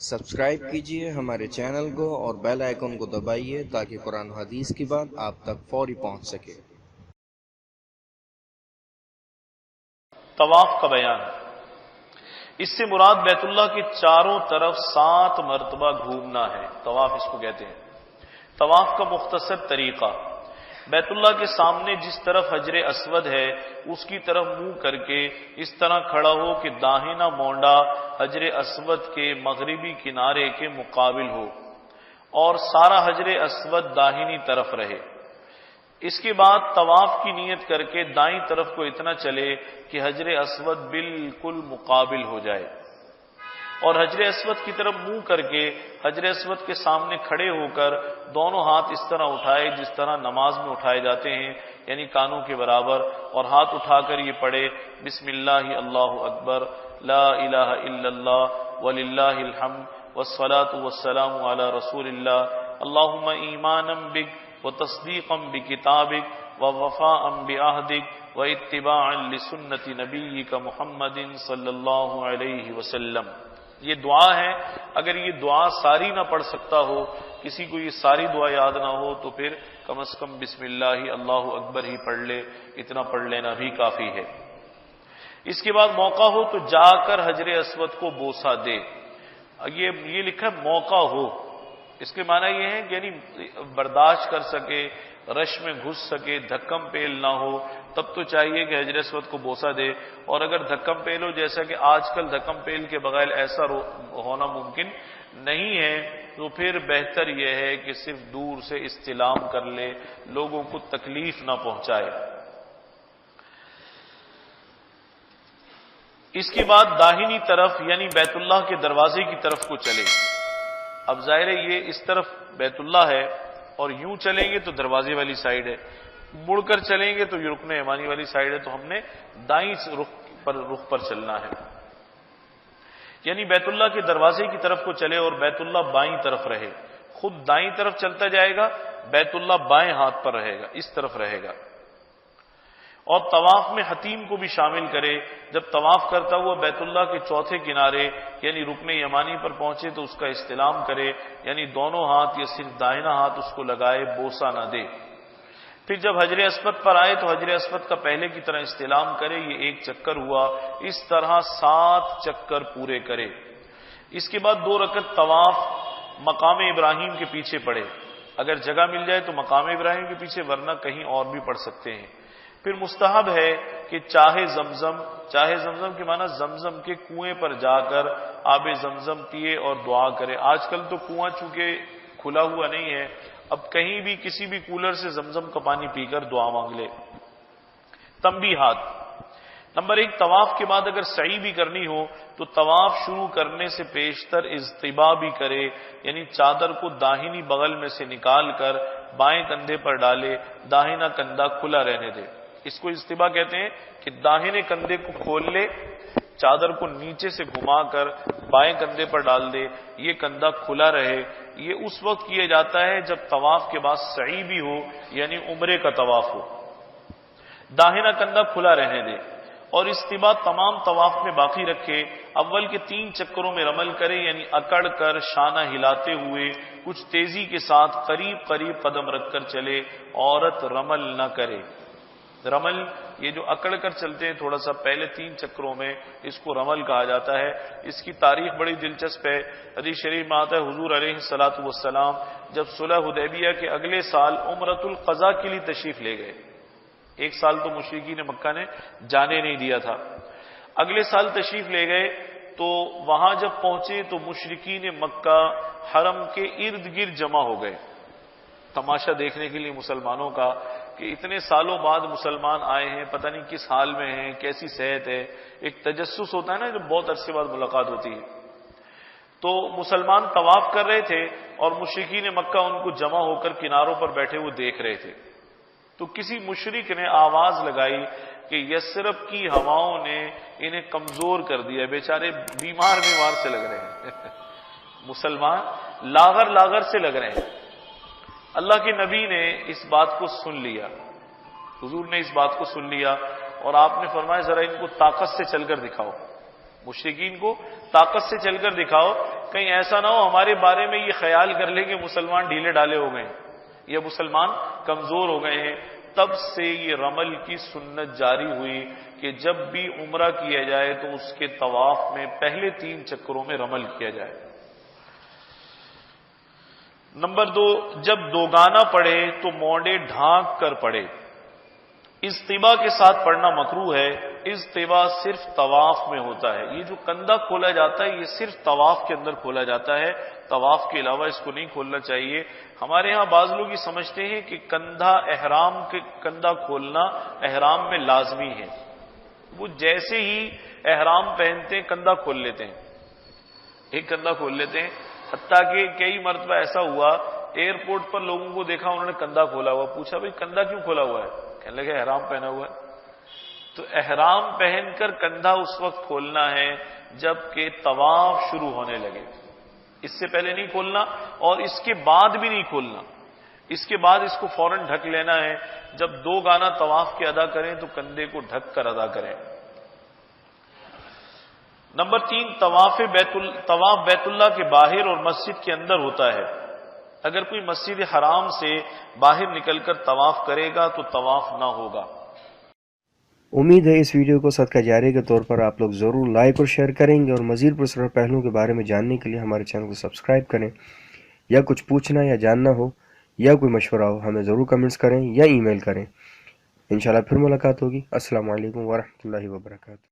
Subscribe کیجیے ہمارے channel کو اور بیل آئیکن کو دبائیے تاکہ قرآن و حدیث کی بات آپ تک فوری پہنچ سکے۔ طواف کا بیان، اس سے مراد بیت اللہ کے چاروں طرف 7 مرتبہ گھومنا ہے، طواف اس کو کہتے ہیں۔ طواف کا مختصر طریقہ، بیت اللہ کے سامنے جس طرف حجر اسود ہے اس کی طرف منہ کر کے اس طرح کھڑا ہو کہ داہنا مونڈا حجر اسود کے مغربی کنارے کے مقابل ہو اور سارا حجر اسود داہنی طرف رہے۔ اس کے بعد طواف کی نیت کر کے دائیں طرف کو اتنا چلے کہ حجر اسود بالکل مقابل ہو جائے اور حجر اسود کی طرف منہ کر کے حجر اسود کے سامنے کھڑے ہو کر دونوں ہاتھ اس طرح اٹھائے جس طرح نماز میں اٹھائے جاتے ہیں، یعنی کانوں کے برابر، اور ہاتھ اٹھا کر یہ پڑھے بسم اللہ اللہ اکبر لا الہ الا اللہ وللہ الحمد والصلاۃ والسلام علی رسول اللہ اللہم ایمانا بک وتصدیقا بکتابک ووفاء بعہدک واتباعا لسنت نبیک محمد صلی اللہ علیہ وسلم۔ یہ دعا ہے، اگر یہ دعا ساری نہ پڑھ سکتا ہو، کسی کو یہ ساری دعا یاد نہ ہو تو پھر کم از کم بسم اللہ اللہ اکبر ہی پڑھ لے، اتنا پڑھ لینا بھی کافی ہے۔ اس کے بعد موقع ہو تو جا کر حجر اسود کو بوسہ دے۔ یہ لکھا ہے موقع ہو، اس کے معنی یہ ہے کہ یعنی برداشت کر سکے، رش میں گھس سکے، دھکم پیل نہ ہو، تب تو چاہیے کہ حجر اسود کو بوسہ دے، اور اگر دھکم پیل ہو، جیسا کہ آج کل دھکم پیل کے بغیر ایسا ہونا ممکن نہیں ہے، تو پھر بہتر یہ ہے کہ صرف دور سے استلام کر لے، لوگوں کو تکلیف نہ پہنچائے۔ اس کے بعد داہنی طرف یعنی بیت اللہ کے دروازے کی طرف کو چلے۔ اب ظاہر ہے یہ اس طرف بیت اللہ ہے اور یوں چلیں گے تو دروازے والی سائیڈ ہے، مڑ کر چلیں گے تو یہ رکن یمانی والی سائیڈ ہے، تو ہم نے دائیں رخ پر چلنا ہے، یعنی بیت اللہ کے دروازے کی طرف کو چلے اور بیت اللہ بائیں طرف رہے، خود دائیں طرف چلتا جائے گا، بیت اللہ بائیں ہاتھ پر رہے گا، اس طرف رہے گا، اور طواف میں حتیم کو بھی شامل کرے۔ جب طواف کرتا ہوا بیت اللہ کے چوتھے کنارے یعنی رکن یمانی پر پہنچے تو اس کا استلام کرے، یعنی دونوں ہاتھ یا صرف دائنا ہاتھ اس کو لگائے، بوسہ نہ دے۔ پھر جب حجر اسود پر آئے تو حجر اسود کا پہلے کی طرح استلام کرے، یہ 1 چکر ہوا، اس طرح 7 چکر پورے کرے۔ اس کے بعد 2 رکعت طواف مقام ابراہیم کے پیچھے پڑھے، اگر جگہ مل جائے تو مقام ابراہیم کے پیچھے، ورنہ کہیں اور بھی پڑھ سکتے ہیں۔ پھر مستحب ہے کہ چاہے زمزم کے معنی زمزم کے کنویں پر جا کر آب زمزم پیے اور دعا کرے۔ آج کل تو کنواں چونکہ کھلا ہوا نہیں ہے، اب کہیں بھی کسی بھی کولر سے زمزم کا پانی پی کر دعا مانگ لے۔ تنبیہات، نمبر 1، طواف کے بعد اگر سعی بھی کرنی ہو تو طواف شروع کرنے سے پیشتر اضطباء بھی کرے، یعنی چادر کو داہنی بغل میں سے نکال کر بائیں کندھے پر ڈالے، داہنا کندھا کھلا رہنے دے۔ اس کو اضطباء کہتے ہیں کہ داہنے کندھے کو کھول لے، چادر کو نیچے سے گھما کر بائیں کندھے پر ڈال دے، یہ کندھا کھلا رہے۔ یہ اس وقت کیا جاتا ہے جب طواف کے بعد سعی بھی ہو، یعنی عمرے کا طواف ہو، داہنا کندھا کھلا رہنے دے، اور اضطباء تمام طواف میں باقی رکھے۔ اول کے 3 چکروں میں رمل کرے، یعنی اکڑ کر شانہ ہلاتے ہوئے کچھ تیزی کے ساتھ قریب قدم رکھ کر چلے، عورت رمل نہ کرے۔ رمل یہ جو اکڑ کر چلتے ہیں تھوڑا سا پہلے 3 چکروں میں، اس کو رمل کہا جاتا ہے۔ اس کی تاریخ بڑی دلچسپ ہے، حدیث شریف میں آتا ہے حضور علیہ الصلوۃ والسلام جب صلح حدیبیہ کے اگلے سال عمرۃ القضاء کے لیے تشریف لے گئے، 1 سال تو مشرکین مکہ نے جانے نہیں دیا تھا، اگلے سال تشریف لے گئے تو وہاں جب پہنچے تو مشرکین مکہ حرم کے ارد گرد جمع ہو گئے تماشا دیکھنے کے لیے مسلمانوں کا، کہ اتنے سالوں بعد مسلمان آئے ہیں، پتہ نہیں کس حال میں ہیں، کیسی صحت ہے، ایک تجسس ہوتا ہے نا جب بہت عرصے بعد ملاقات ہوتی ہے۔ تو مسلمان طواف کر رہے تھے اور مشرکین مکہ ان کو جمع ہو کر کناروں پر بیٹھے ہوئے دیکھ رہے تھے، تو کسی مشرک نے آواز لگائی کہ یثرب کی ہواؤں نے انہیں کمزور کر دیا، بیچارے بیمار سے لگ رہے ہیں مسلمان لاغر سے لگ رہے ہیں۔ اللہ کے نبی نے اس بات کو سن لیا، حضور نے اس بات کو سن لیا اور آپ نے فرمایا ذرا ان کو طاقت سے چل کر دکھاؤ۔ مشرکین کو طاقت سے چل کر دکھاؤ، کہیں ایسا نہ ہو ہمارے بارے میں یہ خیال کر لیں کہ مسلمان ڈھیلے ڈالے ہو گئے یا مسلمان کمزور ہو گئے ہیں۔ تب سے یہ رمل کی سنت جاری ہوئی کہ جب بھی عمرہ کیا جائے تو اس کے طواف میں پہلے 3 چکروں میں رمل کیا جائے۔ نمبر 2، جب دوگانا پڑھے تو مونڈے ڈھانک کر پڑھے۔ اضطباء کے ساتھ پڑھنا مکروہ ہے۔ اضطباء صرف طواف میں ہوتا ہے۔ یہ جو کندھا کھولا جاتا ہے یہ صرف طواف کے اندر کھولا جاتا ہے، طواف کے علاوہ اس کو نہیں کھولنا چاہیے۔ ہمارے ہاں بعض لوگ یہ سمجھتے ہیں کہ کندھا کھولنا احرام میں لازمی ہے، وہ جیسے ہی احرام پہنتے ہیں کندھا کھول لیتے ہیں، ایک کندھا کھول لیتے ہیں۔ حتیٰ کہ کئی مرتبہ ایسا ہوا ایئرپورٹ پر لوگوں کو دیکھا انہوں نے کندھا کھولا ہوا، پوچھا بھئی کندھا کیوں کھولا ہوا ہے؟ کہنے لگے احرام پہنا ہوا ہے۔ تو احرام پہن کر کندھا اس وقت کھولنا ہے جب کہ طواف شروع ہونے لگے، اس سے پہلے نہیں کھولنا اور اس کے بعد بھی نہیں کھولنا۔ اس کے بعد اس کو فوراً ڈھک لینا ہے۔ جب 2 گانا طواف کے ادا کریں تو کندھے کو ڈھک کر ادا کریں۔ نمبر 3، طواف بیت اللہ کے باہر اور مسجد کے اندر ہوتا ہے۔ اگر کوئی مسجد حرام سے باہر نکل کر طواف کرے گا تو طواف نہ ہوگا۔ امید ہے اس ویڈیو کو صدقہ جاریہ کے طور پر آپ لوگ ضرور لائک اور شیئر کریں گے، اور مزید پرسرار پہلوؤں کے بارے میں جاننے کے لیے ہمارے چینل کو سبسکرائب کریں۔ یا کچھ پوچھنا یا جاننا ہو یا کوئی مشورہ ہو ہمیں ضرور کمنٹس کریں یا ای میل کریں۔ انشاءاللہ پھر ملاقات ہوگی۔ السلام علیکم ورحمۃ اللہ وبرکاتہ۔